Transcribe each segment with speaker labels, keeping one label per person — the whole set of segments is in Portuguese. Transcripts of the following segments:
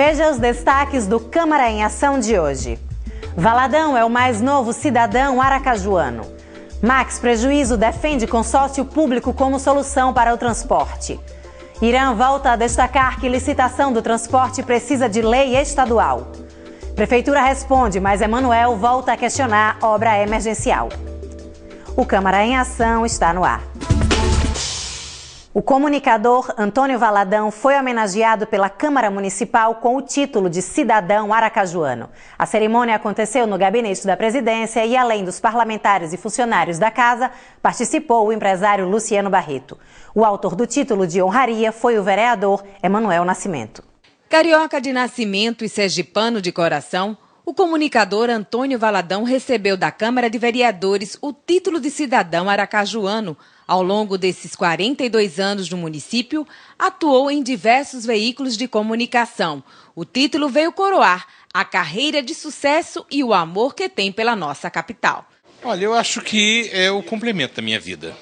Speaker 1: Veja os destaques do Câmara em Ação de hoje. Valadão é o mais novo cidadão aracajuano. Max Prejuízo defende consórcio público como solução para o transporte. Irã volta a destacar que licitação do transporte precisa de lei estadual. Prefeitura responde, mas Emanuel volta a questionar obra emergencial. O Câmara em Ação está no ar. O comunicador Antônio Valadão foi homenageado pela Câmara Municipal com o título de cidadão aracajuano. A cerimônia aconteceu no gabinete da presidência e, além dos parlamentares e funcionários da casa, participou o empresário Luciano Barreto. O autor do título de honraria foi o vereador Emanuel Nascimento.
Speaker 2: Carioca de nascimento e sergipano de coração, o comunicador Antônio Valadão recebeu da Câmara de Vereadores o título de cidadão aracajuano. Ao longo desses 42 anos no município, atuou em diversos veículos de comunicação. O título veio coroar a carreira de sucesso e o amor que tem pela nossa capital.
Speaker 3: Olha, eu acho que é o complemento da minha vida.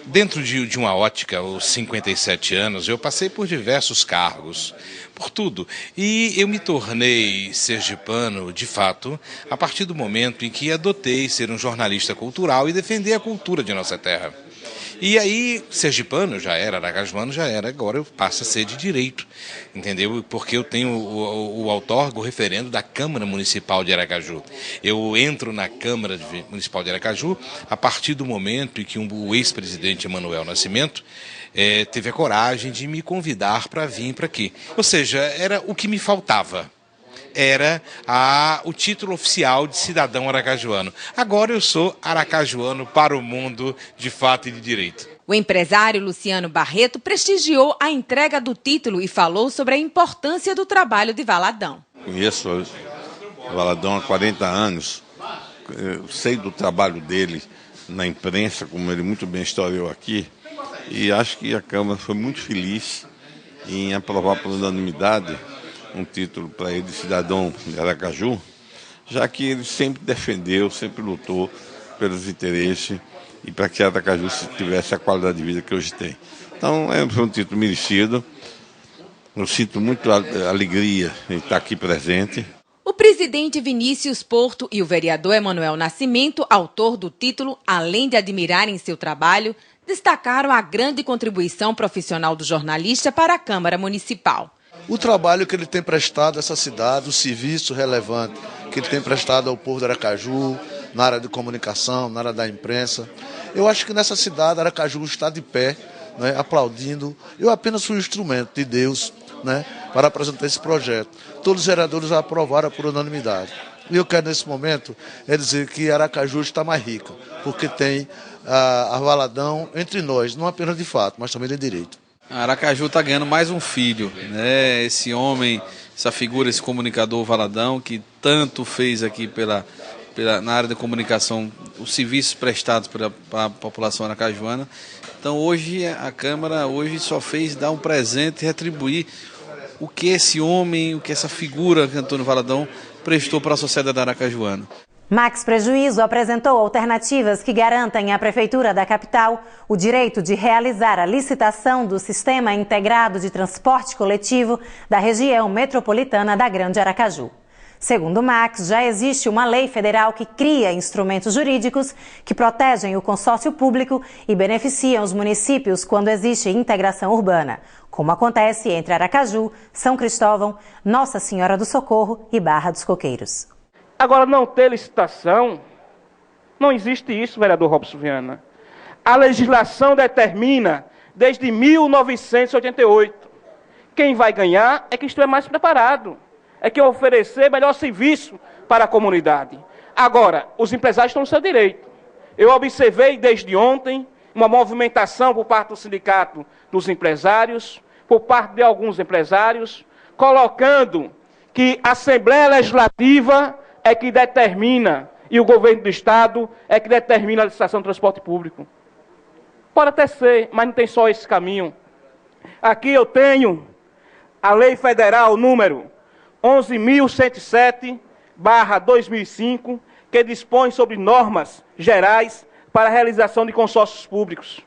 Speaker 3: Dentro de uma ótica, aos 57 anos, eu passei por diversos cargos, por tudo. E eu me tornei sergipano, de fato, a partir do momento em que adotei ser um jornalista cultural e defender a cultura de nossa terra. E aí, sergipano já era, aracajuano já era, agora eu passo a ser de direito, entendeu? Porque eu tenho o outorga, o referendo da Câmara Municipal de Aracaju. Eu entro na Câmara Municipal de Aracaju a partir do momento em que o ex-presidente Emanuel Nascimento teve a coragem de me convidar para vir para aqui. Ou seja, era o que me faltava. Era o título oficial de cidadão aracajuano. Agora eu sou aracajuano para o mundo de fato e de direito.
Speaker 2: O empresário Luciano Barreto prestigiou a entrega do título e falou sobre a importância do trabalho de Valadão.
Speaker 4: Conheço o Valadão há 40 anos, eu sei do trabalho dele na imprensa, como ele muito bem historiou aqui, e acho que a Câmara foi muito feliz em aprovar por unanimidade um título para ele de cidadão de Aracaju, já que ele sempre defendeu, sempre lutou pelos interesses e para que Aracaju tivesse a qualidade de vida que hoje tem. Então, foi um título merecido. Eu sinto muito alegria em estar aqui presente.
Speaker 2: O presidente Vinícius Porto e o vereador Emanuel Nascimento, autor do título, além de admirarem seu trabalho, destacaram a grande contribuição profissional do jornalista para a Câmara Municipal.
Speaker 5: O trabalho que ele tem prestado a essa cidade, o serviço relevante que ele tem prestado ao povo de Aracaju, na área de comunicação, na área da imprensa. Eu acho que nessa cidade Aracaju está de pé, né, aplaudindo. Eu apenas fui um instrumento de Deus, né, para apresentar esse projeto. Todos os vereadores aprovaram por unanimidade. E eu quero nesse momento dizer que Aracaju está mais rica, porque tem a Valadão entre nós, não apenas de fato, mas também de direito.
Speaker 6: Aracaju está ganhando mais um filho, né? Esse homem, essa figura, esse comunicador Valadão, que tanto fez aqui na área da comunicação, os serviços prestados para a população aracajuana. Então hoje a Câmara só fez dar um presente e retribuir o que esse homem, o que essa figura que Antônio Valadão prestou para a sociedade aracajuana.
Speaker 1: Max Prejuízo apresentou alternativas que garantem à Prefeitura da capital o direito de realizar a licitação do Sistema Integrado de Transporte Coletivo da região metropolitana da Grande Aracaju. Segundo Max, já existe uma lei federal que cria instrumentos jurídicos que protegem o consórcio público e beneficiam os municípios quando existe integração urbana, como acontece entre Aracaju, São Cristóvão, Nossa Senhora do Socorro e Barra dos Coqueiros.
Speaker 7: Agora, não ter licitação, não existe isso, vereador Robson Viana. A legislação determina, desde 1988, quem vai ganhar é quem estiver mais preparado, é quem oferecer melhor serviço para a comunidade. Agora, os empresários estão no seu direito. Eu observei desde ontem uma movimentação por parte do Sindicato dos Empresários, por parte de alguns empresários, colocando que a Assembleia Legislativa é que determina, e o governo do Estado é que determina a licitação do transporte público. Pode até ser, mas não tem só esse caminho. Aqui eu tenho a Lei Federal número 11.107/2005, que dispõe sobre normas gerais para a realização de consórcios públicos.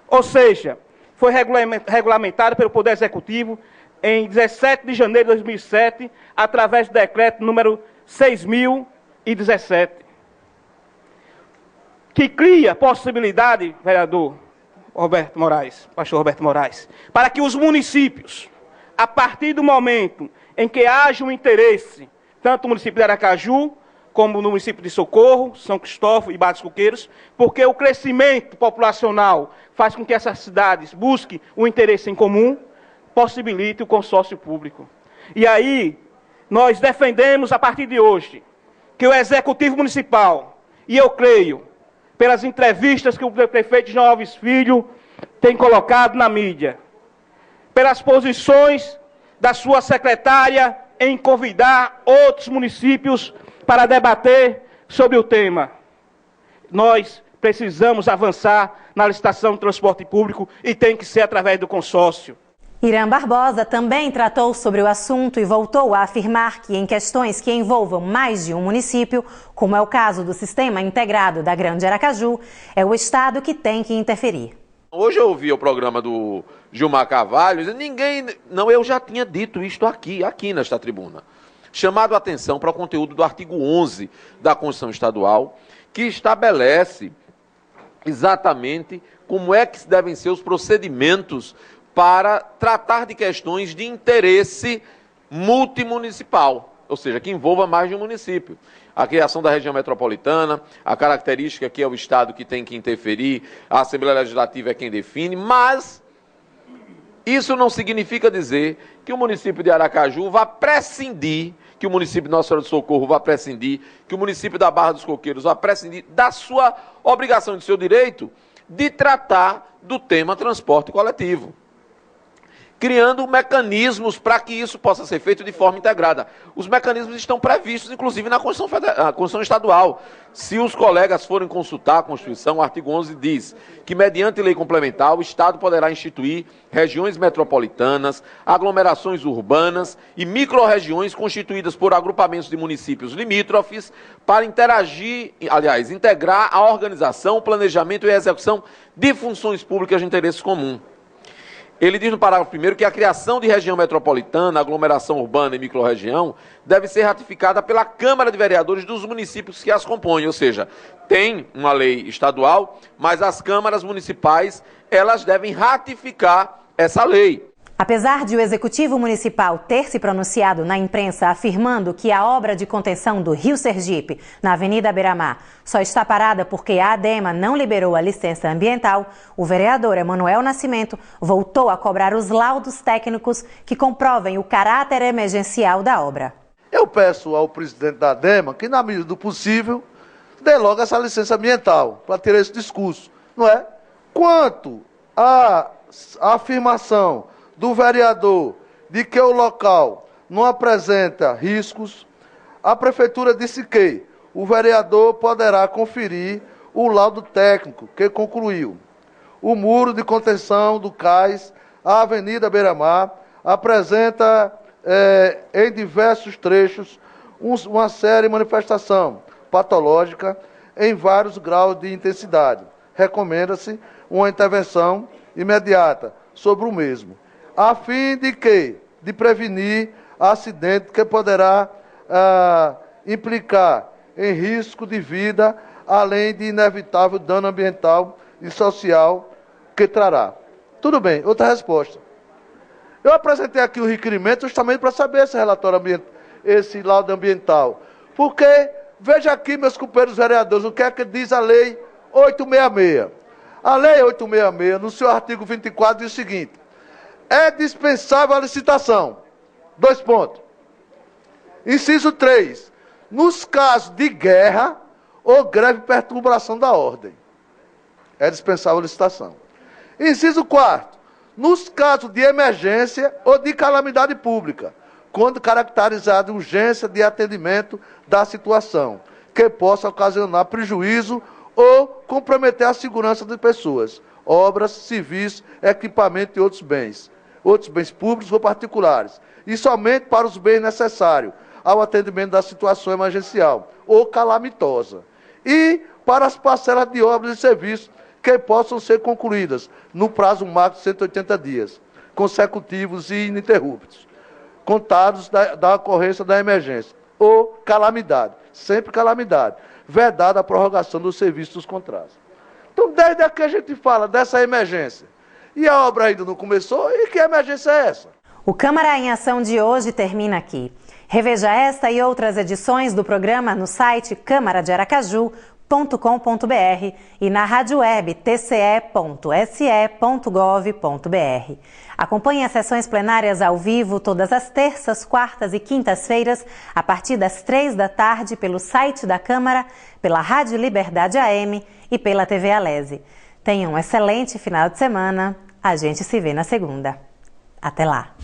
Speaker 7: Ou seja, foi regulamentado pelo Poder Executivo em 17 de janeiro de 2007, através do decreto número 6.017, que cria possibilidade, vereador Roberto Moraes, pastor Roberto Moraes, para que os municípios, a partir do momento em que haja um interesse, tanto no município de Aracaju, como no município de Socorro, São Cristóvão e Barra dos Coqueiros, porque o crescimento populacional faz com que essas cidades busquem o interesse em comum, possibilite o consórcio público. E aí, nós defendemos, a partir de hoje, que o Executivo Municipal, e eu creio, pelas entrevistas que o prefeito João Alves Filho tem colocado na mídia, pelas posições da sua secretária em convidar outros municípios para debater sobre o tema. Nós precisamos avançar na licitação de transporte público e tem que ser através do consórcio.
Speaker 1: Irã Barbosa também tratou sobre o assunto e voltou a afirmar que em questões que envolvam mais de um município, como é o caso do Sistema Integrado da Grande Aracaju, é o Estado que tem que interferir.
Speaker 8: Hoje eu ouvi o programa do Gilmar Carvalho, eu já tinha dito isto aqui nesta tribuna, chamado a atenção para o conteúdo do artigo 11 da Constituição Estadual, que estabelece exatamente como é que devem ser os procedimentos para tratar de questões de interesse multimunicipal, ou seja, que envolva mais de um município. A criação da região metropolitana, a característica que é o Estado que tem que interferir, a Assembleia Legislativa é quem define, mas isso não significa dizer que o município de Aracaju vá prescindir, que o município de Nossa Senhora do Socorro vá prescindir, que o município da Barra dos Coqueiros vá prescindir da sua obrigação, do seu direito de tratar do tema transporte coletivo, criando mecanismos para que isso possa ser feito de forma integrada. Os mecanismos estão previstos, inclusive, na Constituição Estadual. Se os colegas forem consultar a Constituição, o artigo 11 diz que, mediante lei complementar, o Estado poderá instituir regiões metropolitanas, aglomerações urbanas e microrregiões constituídas por agrupamentos de municípios limítrofes para integrar a organização, planejamento e execução de funções públicas de interesse comum. Ele diz no parágrafo 1º que a criação de região metropolitana, aglomeração urbana e microrregião deve ser ratificada pela Câmara de Vereadores dos municípios que as compõem, ou seja, tem uma lei estadual, mas as câmaras municipais, elas devem ratificar essa lei.
Speaker 1: Apesar de o Executivo Municipal ter se pronunciado na imprensa afirmando que a obra de contenção do Rio Sergipe, na Avenida Beira-Mar, só está parada porque a ADEMA não liberou a licença ambiental, o vereador Emanuel Nascimento voltou a cobrar os laudos técnicos que comprovem o caráter emergencial da obra.
Speaker 5: Eu peço ao presidente da ADEMA que, na medida do possível, dê logo essa licença ambiental para ter esse discurso, não é? Quanto à afirmação do vereador de que o local não apresenta riscos, a prefeitura disse que o vereador poderá conferir o laudo técnico que concluiu. O muro de contenção do cais, a Avenida Beira-Mar, apresenta em diversos trechos uma séria manifestação patológica em vários graus de intensidade. Recomenda-se uma intervenção imediata sobre o mesmo, a fim de prevenir acidente que poderá implicar em risco de vida, além de inevitável dano ambiental e social que trará. Tudo bem, outra resposta. Eu apresentei aqui o requerimento justamente para saber esse relatório esse laudo ambiental. Porque, veja aqui, meus companheiros vereadores, o que é que diz a Lei 866. A Lei 866, no seu artigo 24, diz o seguinte: é dispensável a licitação. 2 pontos. Inciso 3. Nos casos de guerra ou greve e perturbação da ordem, é dispensável a licitação. Inciso 4. Nos casos de emergência ou de calamidade pública, quando caracterizada urgência de atendimento da situação, que possa ocasionar prejuízo ou comprometer a segurança de pessoas, obras, civis, equipamento e outros bens públicos ou particulares, e somente para os bens necessários ao atendimento da situação emergencial ou calamitosa, e para as parcelas de obras e serviços que possam ser concluídas no prazo máximo de 180 dias,
Speaker 9: consecutivos e ininterruptos, contados da ocorrência da emergência ou calamidade, sempre calamidade, vedada a prorrogação do serviço dos contratos. Então, desde aqui a gente fala dessa emergência. E a obra ainda não começou, e que emergência é essa?
Speaker 1: O Câmara em Ação de hoje termina aqui. Reveja esta e outras edições do programa no site câmaradearacaju.com.br e na rádio web tce.se.gov.br. Acompanhe as sessões plenárias ao vivo todas as terças, quartas e quintas-feiras, a partir das 3 da tarde, pelo site da Câmara, pela Rádio Liberdade AM e pela TV Alese. Tenha um excelente final de semana. A gente se vê na segunda. Até lá!